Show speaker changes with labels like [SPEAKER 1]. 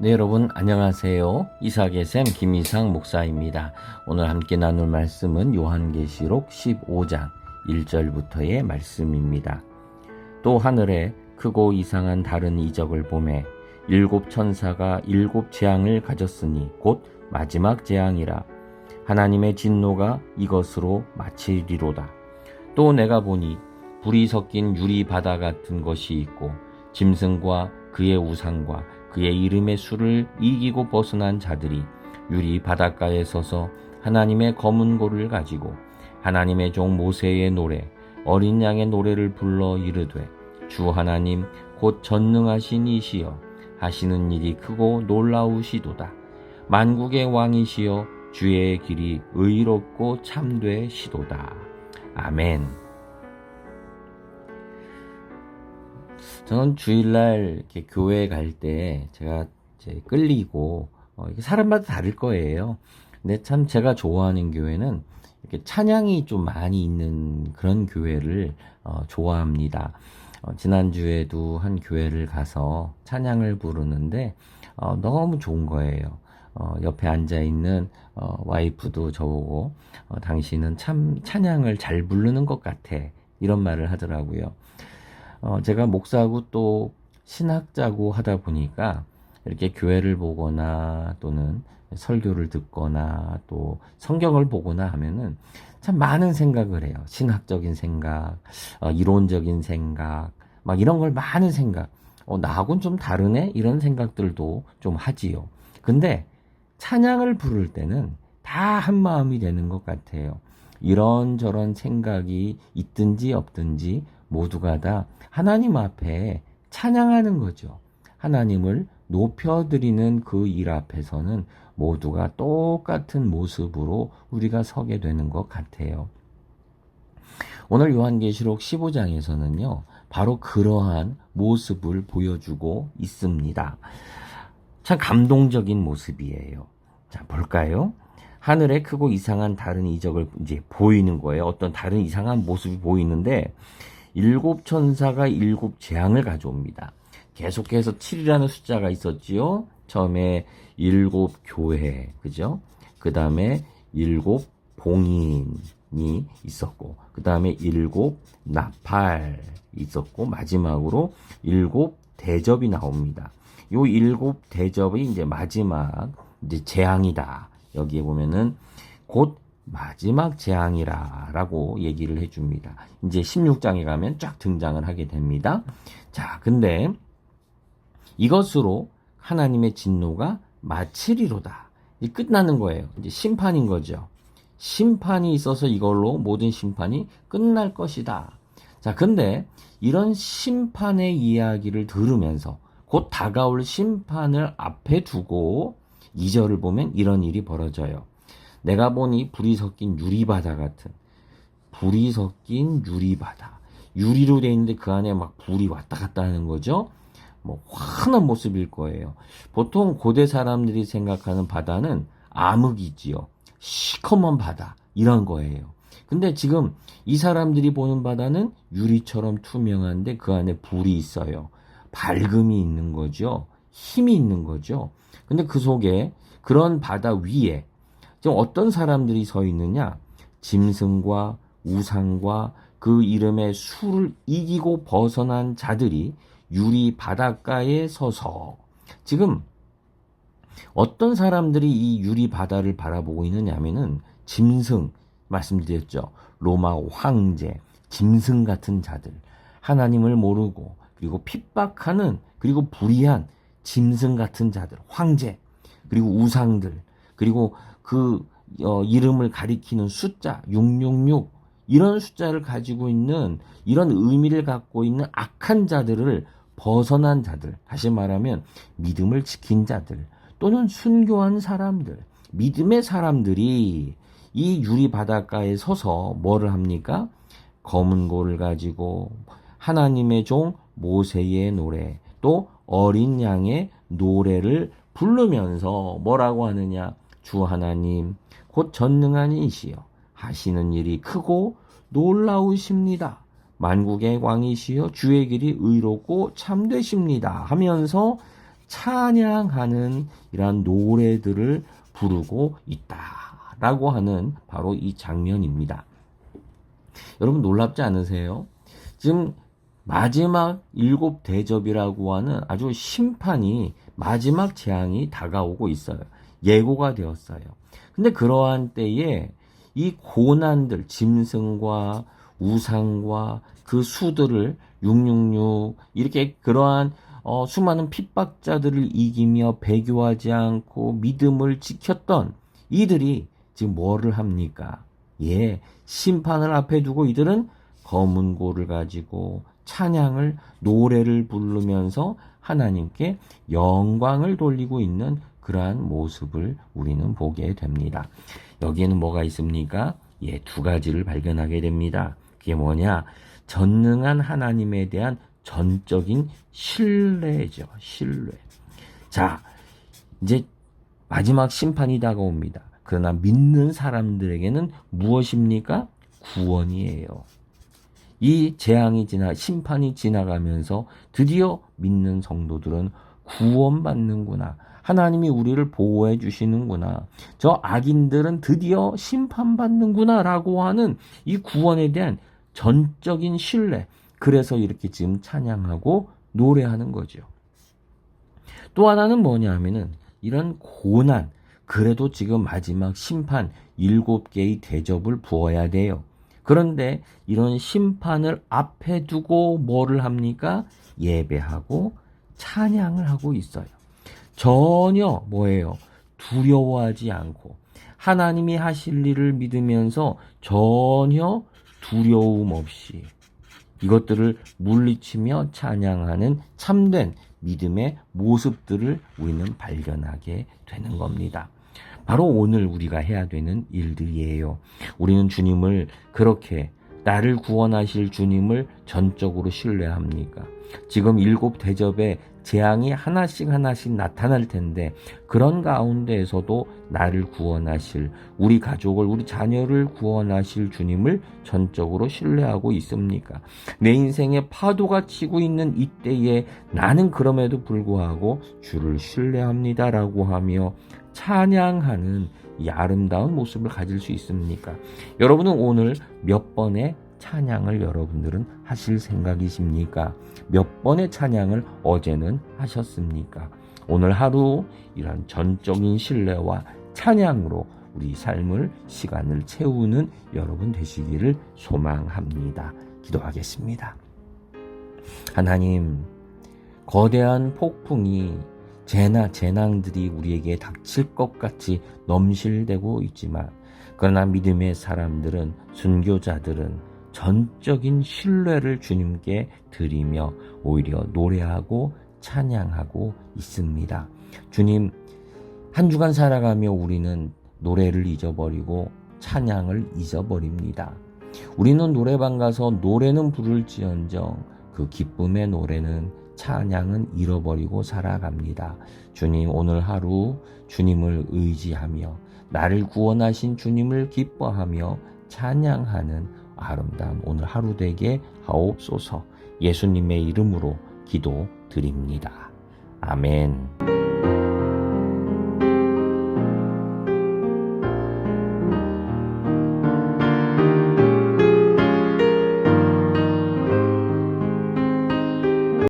[SPEAKER 1] 네, 여러분 안녕하세요. 이삭의 샘 김이상 목사입니다. 오늘 함께 나눌 말씀은 요한계시록 15장 1절부터의 말씀입니다. 또 하늘에 크고 이상한 다른 이적을 보매 일곱 천사가 일곱 재앙을 가졌으니 곧 마지막 재앙이라. 하나님의 진노가 이것으로 마치리로다. 또 내가 보니 불이 섞인 유리 바다 같은 것이 있고 짐승과 그의 우상과 그의 이름의 수를 이기고 벗어난 자들이 유리 바닷가에 서서 하나님의 검은 고를 가지고 하나님의 종 모세의 노래 어린 양의 노래를 불러 이르되 주 하나님 곧 전능하신 이시여 하시는 일이 크고 놀라우시도다. 만국의 왕이시여 주의 길이 의롭고 참되시도다. 아멘. 저는 주일날 이렇게 교회 갈 때 제가 이제 끌리고 사람마다 다를 거예요. 근데 참 제가 좋아하는 교회는 이렇게 찬양이 좀 많이 있는 그런 교회를 좋아합니다. 지난주에도 한 교회를 가서 찬양을 부르는데 너무 좋은 거예요. 옆에 앉아있는 와이프도 저보고 당신은 참 찬양을 잘 부르는 것 같아, 이런 말을 하더라고요. 제가 목사하고 또 신학자고 하다 보니까 이렇게 교회를 보거나 또는 설교를 듣거나 또 성경을 보거나 하면은 참 많은 생각을 해요. 신학적인 생각, 이론적인 생각, 막 이런 걸 많은 생각. 나하고는 좀 다르네? 이런 생각들도 좀 하지요. 근데 찬양을 부를 때는 다 한 마음이 되는 것 같아요. 이런저런 생각이 있든지 없든지 모두가 다 하나님 앞에 찬양하는 거죠. 하나님을 높여드리는 그 일 앞에서는 모두가 똑같은 모습으로 우리가 서게 되는 것 같아요. 오늘 요한계시록 15장에서는요, 바로 그러한 모습을 보여주고 있습니다. 참 감동적인 모습이에요. 자, 볼까요? 하늘에 크고 이상한 다른 이적을 이제 보이는 거예요. 어떤 다른 이상한 모습이 보이는데, 일곱 천사가 일곱 재앙을 가져옵니다. 계속해서 7이라는 숫자가 있었지요. 처음에 일곱 교회, 그죠? 그 다음에 일곱 봉인이 있었고, 그 다음에 일곱 나팔이 있었고, 마지막으로 일곱 대접이 나옵니다. 요 일곱 대접이 이제 마지막 이제 재앙이다. 여기에 보면은 곧 마지막 재앙이라 라고 얘기를 해줍니다. 이제 16장에 가면 쫙 등장을 하게 됩니다. 자, 근데 이것으로 하나님의 진노가 마치리로다. 이제 끝나는 거예요. 이제 심판인 거죠. 심판이 있어서 이걸로 모든 심판이 끝날 것이다. 자, 근데 이런 심판의 이야기를 들으면서 곧 다가올 심판을 앞에 두고 2절을 보면 이런 일이 벌어져요. 내가 보니 불이 섞인 유리바다 같은, 불이 섞인 유리바다. 유리로 돼 있는데 그 안에 막 불이 왔다 갔다 하는 거죠. 뭐 환한 모습일 거예요. 보통 고대 사람들이 생각하는 바다는 암흑이지요. 시커먼 바다, 이런 거예요. 근데 지금 이 사람들이 보는 바다는 유리처럼 투명한데 그 안에 불이 있어요. 밝음이 있는 거죠. 힘이 있는 거죠. 근데 그 속에 그런 바다 위에 지금 어떤 사람들이 서 있느냐? 짐승과 우상과 그 이름의 수를 이기고 벗어난 자들이 유리 바닷가에 서서, 지금 어떤 사람들이 이 유리 바다를 바라보고 있느냐면은 짐승, 말씀드렸죠. 로마 황제, 짐승 같은 자들, 하나님을 모르고 그리고 핍박하는, 그리고 불의한 짐승 같은 자들, 황제, 그리고 우상들, 그리고 그 이름을 가리키는 숫자 666, 이런 숫자를 가지고 있는, 이런 의미를 갖고 있는 악한 자들을 벗어난 자들, 다시 말하면 믿음을 지킨 자들 또는 순교한 사람들, 믿음의 사람들이 이 유리 바닷가에 서서 뭐를 합니까? 검은 고를 가지고 하나님의 종 모세의 노래, 또 어린 양의 노래를 부르면서 뭐라고 하느냐? 주 하나님 곧 전능한 이시여 하시는 일이 크고 놀라우십니다. 만국의 왕이시여 주의 길이 의롭고 참되십니다 하면서 찬양하는 이러한 노래들을 부르고 있다라고 하는 바로 이 장면입니다. 여러분 놀랍지 않으세요? 지금 마지막 7 대접이라고 하는 아주 심판이 마지막 재앙이 다가오고 있어요. 예고가 되었어요. 근데 그러한 때에 이 고난들, 짐승과 우상과 그 수들을 666 이렇게 그러한 수많은 핍박자들을 이기며 배교하지 않고 믿음을 지켰던 이들이 지금 뭐를 합니까? 예, 심판을 앞에 두고 이들은 검은 고를 가지고 찬양을 노래를 부르면서 하나님께 영광을 돌리고 있는 그러한 모습을 우리는 보게 됩니다. 여기에는 뭐가 있습니까? 예, 2가지를 발견하게 됩니다. 그게 뭐냐? 전능한 하나님에 대한 전적인 신뢰죠. 신뢰. 자, 이제 마지막 심판이 다가옵니다. 그러나 믿는 사람들에게는 무엇입니까? 구원이에요. 이 재앙이 심판이 지나가면서 드디어 믿는 성도들은 구원받는구나. 하나님이 우리를 보호해 주시는구나. 저 악인들은 드디어 심판받는구나 라고 하는 이 구원에 대한 전적인 신뢰. 그래서 이렇게 지금 찬양하고 노래하는 거죠. 또 하나는 뭐냐 하면은 이런 고난, 그래도 지금 마지막 심판 7개의 대접을 부어야 돼요. 그런데 이런 심판을 앞에 두고 뭐를 합니까? 예배하고 찬양을 하고 있어요. 전혀 뭐예요? 두려워하지 않고 하나님이 하실 일을 믿으면서 전혀 두려움 없이 이것들을 물리치며 찬양하는 참된 믿음의 모습들을 우리는 발견하게 되는 겁니다. 바로 오늘 우리가 해야 되는 일들이에요. 우리는 주님을 그렇게 나를 구원하실 주님을 전적으로 신뢰합니까? 지금 7 대접에 재앙이 하나씩 나타날 텐데 그런 가운데에서도 나를 구원하실, 우리 가족을, 우리 자녀를 구원하실 주님을 전적으로 신뢰하고 있습니까? 내 인생에 파도가 치고 있는 이때에 나는 그럼에도 불구하고 주를 신뢰합니다라고 하며 찬양하는 이 아름다운 모습을 가질 수 있습니까? 여러분은 오늘 몇 번의 찬양을 여러분들은 하실 생각이십니까? 몇 번의 찬양을 어제는 하셨습니까? 오늘 하루 이런 전적인 신뢰와 찬양으로 우리 삶을, 시간을 채우는 여러분 되시기를 소망합니다. 기도하겠습니다. 하나님, 거대한 폭풍이 재난들이 우리에게 닥칠 것 같이 넘실대고 있지만 그러나 믿음의 사람들은, 순교자들은 전적인 신뢰를 주님께 드리며 오히려 노래하고 찬양하고 있습니다. 주님, 한 주간 살아가며 우리는 노래를 잊어버리고 찬양을 잊어버립니다. 우리는 노래방 가서 노래는 부를지언정 그 기쁨의 노래는, 찬양은 잃어버리고 살아갑니다. 주님, 오늘 하루 주님을 의지하며 나를 구원하신 주님을 기뻐하며 찬양하는 아름다운 오늘 하루 되게 하옵소서. 예수님의 이름으로 기도드립니다. 아멘.